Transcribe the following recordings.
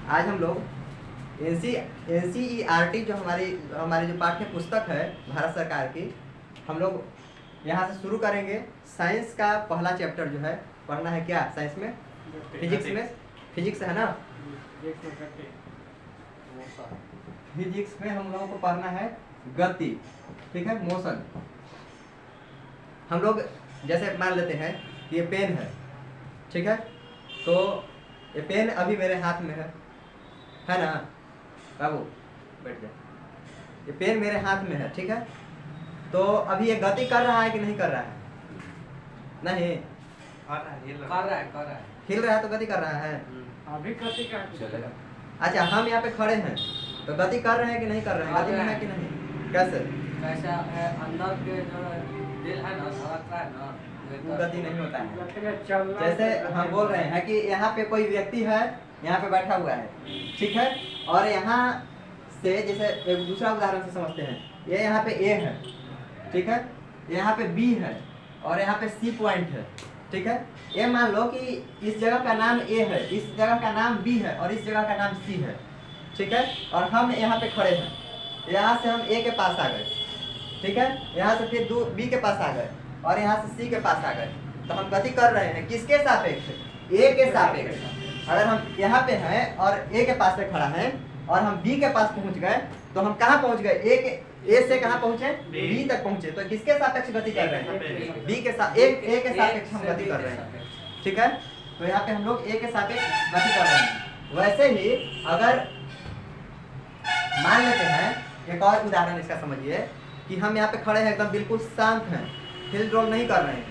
आज हम लोग NCERT जो हमारी जो पाठ्य पुस्तक है भारत सरकार की, हम लोग यहाँ से शुरू करेंगे। साइंस का पहला चैप्टर जो है पढ़ना है क्या साइंस में, फिजिक्स है ना। फिजिक्स में हम लोगों को पढ़ना है गति, ठीक है, मोशन। हम लोग जैसे मान लेते हैं कि ये पेन है, ठीक है, तो ये पेन अभी मेरे हाथ में है ना बाबू, बैठ जाए। ये पेन मेरे हाथ में है, ठीक है, तो अभी ये गति कर रहा है कि नहीं कर रहा है? नहीं हिल रहा है तो गति कर रहा है। अभी गति कर अच्छा, हम यहाँ पे खड़े हैं तो गति कर रहे हैं कि नहीं कर रहे हैं? गति में है कि नहीं? कैसे? कैसा है, अंदर के जो दिल है ना धड़कता है ना, वो गति नहीं होता है। जैसे जैसे हम बोल रहे हैं कि यहाँ पे कोई व्यक्ति है, यहाँ पे बैठा हुआ है, ठीक है, और यहाँ से जैसे एक दूसरा उदाहरण से समझते हैं, ये यहाँ पे A है, ठीक है, यहाँ पे B है और यहाँ पे C पॉइंट है, ठीक है। ये मान लो कि इस जगह का नाम A है, इस जगह का नाम B है और इस जगह का नाम C है, ठीक है, और हम यहाँ पे खड़े हैं। यहाँ से हम A के पास आ गए, ठीक है, यहाँ से फिर B के पास आ गए और यहाँ से C के पास आ गए, तो हम गति कर रहे हैं किसके सापेक्ष? A के सापेक्ष। अगर हम यहाँ पे हैं और A के पास से खड़ा है और हम B के पास पहुँच गए, तो हम कहाँ पहुँच गए? A से कहाँ पहुँचे? B तक पहुँचे। तो किसके सापेक्ष गति कर रहे हैं? B के साथ A के सापेक्ष हम गति कर रहे हैं, ठीक है। तो यहाँ पे हम लोग A के सापेक्ष गति कर रहे हैं। वैसे ही अगर मान लेते हैं, एक और उदाहरण इसका समझिए कि हम यहाँ पे खड़े हैं, एकदम बिल्कुल शांत हैं, हिल डोल नहीं कर रहे हैं,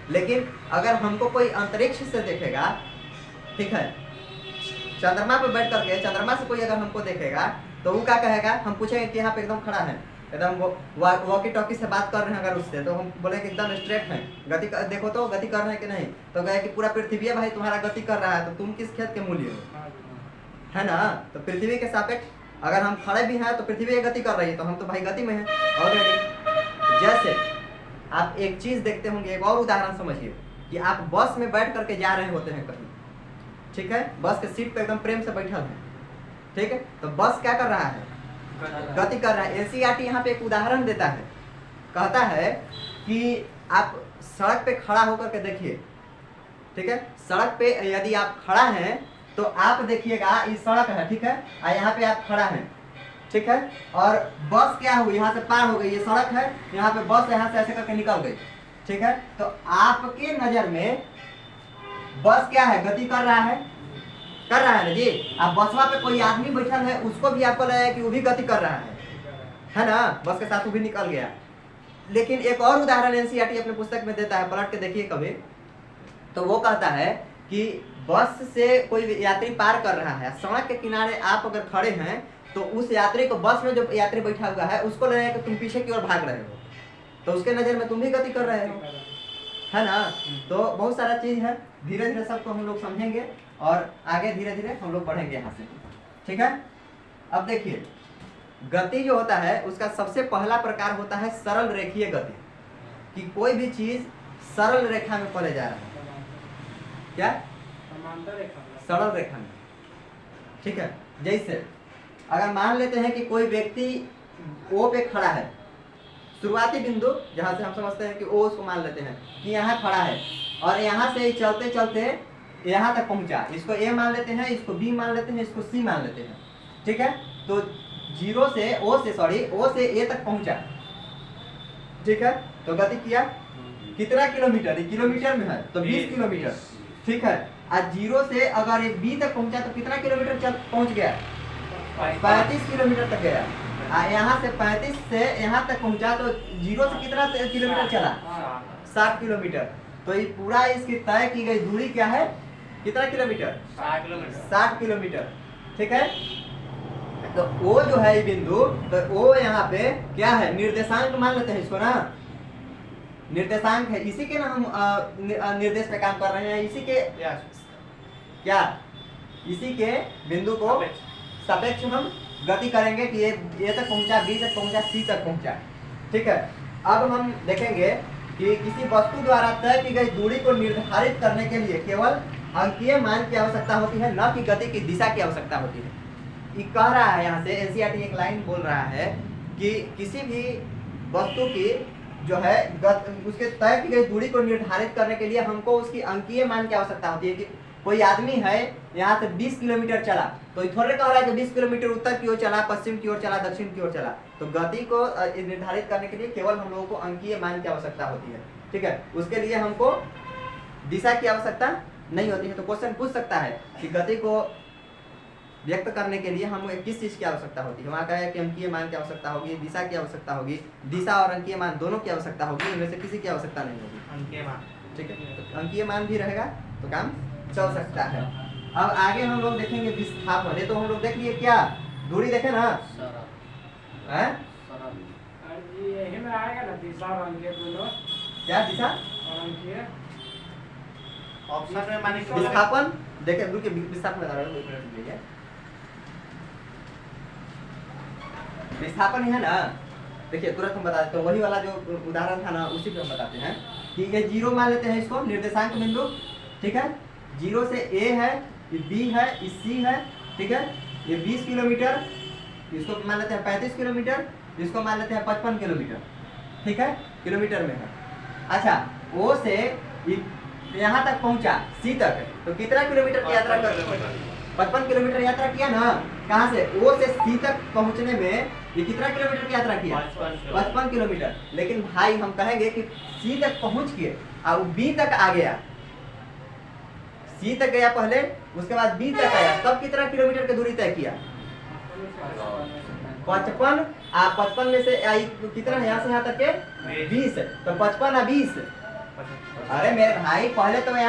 लेकिन अगर हमको कोई अंतरिक्ष से देखेगा, ठीक है, चंद्रमा पे बैठ करके चंद्रमा से कोई अगर हमको देखेगा तो वो क्या कहेगा? हम पूछेंगे कि यहाँ पे एकदम खड़ा है, एकदम वॉकी टॉकी से बात कर रहे हैं, अगर उससे तो हम बोले कि एकदम स्ट्रेट है, देखो तो गति कर रहे हैं कि नहीं? तो कहे कि पूरा पृथ्वी है भाई तुम्हारा गति कर रहा है, तो तुम किस खेत के मूल्य हो, है ना। तो पृथ्वी के सापेक्ष अगर हम खड़े भी हैं तो पृथ्वी गति कर रही है, तो हम तो भाई गति में हैं ऑलरेडी। जैसे आप एक चीज देखते होंगे, एक और उदाहरण समझिए कि आप बस में बैठ करके जा रहे होते हैं कहीं, ठीक है, बस के सीट पे एकदम प्रेम से बैठल है, ठीक है, तो बस क्या कर रहा है? गति कर रहा है। NCERT यहाँ पे एक उदाहरण देता है, कहता है कि आप सड़क पे खड़ा होकर के देखिए, ठीक है, सड़क पे यदि आप खड़ा हैं तो आप देखिएगा ये सड़क है, ठीक है, और यहाँ पे आप खड़ा हैं, ठीक है, और बस क्या हुई? यहाँ से पार हो गई, ये सड़क है, यहाँ पे बस यहाँ से ऐसे करके निकल गई, ठीक है, तो आपके नजर में बस क्या है? गति कर रहा है ना जी। आप बसवा पे कोई आदमी बैठल है, उसको भी आपको लगा कि वो भी गति कर रहा है ना, बस के साथ वो भी निकल गया। लेकिन एक और उदाहरण NCERT अपने पुस्तक में देता है, पलट के देखिए कभी, तो वो कहता है कि बस से कोई यात्री पार कर रहा है, सड़क के किनारे आप अगर खड़े हैं तो उस यात्री को, बस में जो यात्री बैठा हुआ है उसको लगेगा कि तुम पीछे की ओर भाग रहे हो, तो उसके नजर में तुम भी गति कर रहे हो, है ना। तो बहुत सारा चीज है, धीरे धीरे सबको हम लोग समझेंगे और आगे धीरे धीरे हम लोग बढ़ेंगे यहाँ से, ठीक है। अब देखिए, गति जो होता है उसका सबसे पहला प्रकार होता है सरल रेखीय गति, कि कोई भी चीज सरल रेखा में पड़े जा रहा है, क्या? सरल रेखा में, ठीक है। जैसे अगर मान लेते हैं कि कोई व्यक्ति O पे खड़ा है, शुरुआती बिंदु जहां से हम समझते हैं कि O, उसको मान लेते हैं कि यहाँ खड़ा है और यहाँ से चलते चलते यहाँ तक पहुंचा, इसको A मान लेते हैं, इसको B मान लेते हैं, इसको C मान लेते हैं, ठीक है। तो O से A तक पहुंचा, ठीक है, तो गति किया कितना किलोमीटर? किलोमीटर में है तो 20 किलोमीटर, ठीक है। आज 0 से अगर ये B तक पहुंचा तो कितना किलोमीटर पहुंच गया? 35 किलोमीटर तक गया। यहाँ से 35 से यहाँ तक पहुंचा तो 0 से कितना किलोमीटर चला? 60 किलोमीटर। तो ये पूरा इसकी तय की गई दूरी क्या है? कितना किलोमीटर? 60 किलोमीटर, ठीक है। तो O जो है ये बिंदु, तो O यहाँ पे क्या है? निर्देशांक मान लेते हैं इसको ना, निर्देशांक है, इसी के ना हम निर्देश पे काम कर रहे हैं, इसी के क्या, इसी के बिंदु को सापेक्ष हम गति करेंगे कि ये A तक पहुंचा, B तक पहुंचा, C तक पहुंचा, ठीक है। अब हम देखेंगे कि किसी वस्तु द्वारा तय की गई दूरी को निर्धारित करने के लिए केवल अंकीय मान की आवश्यकता होती है, न कि गति की दिशा की आवश्यकता होती है। ये कह रहा है यहाँ से एनसीईआरटी एक लाइन बोल रहा है कि किसी भी वस्तु की जो है उसके तय की गई दूरी को निर्धारित करने के लिए हमको उसकी अंकीय मान की आवश्यकता होती है। कि कोई आदमी है यहाँ से 20 किलोमीटर चला, तो ये थोड़े कह रहा है कि 20 किलोमीटर उत्तर की ओर चला, पश्चिम की ओर चला, दक्षिण की ओर चला। तो गति को निर्धारित करने के लिए केवल हम लोगों को अंकीय मान की आवश्यकता होती है, ठीक है। उसके लिए हमको दिशा की आवश्यकता नहीं होती है। तो क्वेश्चन पूछ सकता है कि गति को व्यक्त करने के लिए हम किस चीज की आवश्यकता होती है। वहाँ कहा है कि अंकीय मान की आवश्यकता होगी, दिशा की आवश्यकता होगी, दिशा और अंकीय मान दोनों की आवश्यकता होगी, इनमें से किसी की आवश्यकता नहीं होगी। अंकीय मान, ठीक है, तो अंकीय मान भी रहेगा तो काम चल सकता है। अब आगे हम लोग देखेंगे विस्थापन। ये तो हम लोग देख लिए, क्या दूरी देखे ना, हैं? यही में आएगा ना दिशा और अंकीय दोनों। क्या दिशा और अंकीय ऑप्शन में मानी विस्थापन देखे, रुकिए विस्थापन बता रहा हूँ, एक मिनट रुकिए। विस्थापन है ना, देखिए तुरंत हम बता देते हैं, वही वाला जो उदाहरण था ना उसी पे हम बताते हैं कि ये 0 मान लेते हैं इसको निर्देशांक बिंदु, ठीक है। 0 से A है, ये B है, ये C है, ठीक है। ये 20 किलोमीटर, इसको मान लेते हैं 35 किलोमीटर, इसको मान लेते हैं 55 किलोमीटर, ठीक है, किलोमीटर में है। अच्छा, O से यहाँ तक पहुंचा C तक, तो कितना किलोमीटर की यात्रा कर 55 किलोमीटर यात्रा किया ना। कहाँ से? O से C तक पहुंचने में ये कितना किलोमीटर की यात्रा किया? 55 किलोमीटर। लेकिन भाई हम कहेंगे कि C तक पहुंच के और B तक आ गया, C तक गया पहले, उसके बाद B तक आया, तब कितना किलोमीटर की दूरी तय किया? 55। 55 में से कितना है यहाँ से यहाँ तक के 20, तो 55 और 20। अरे मेरे भाई पहले तो यहाँ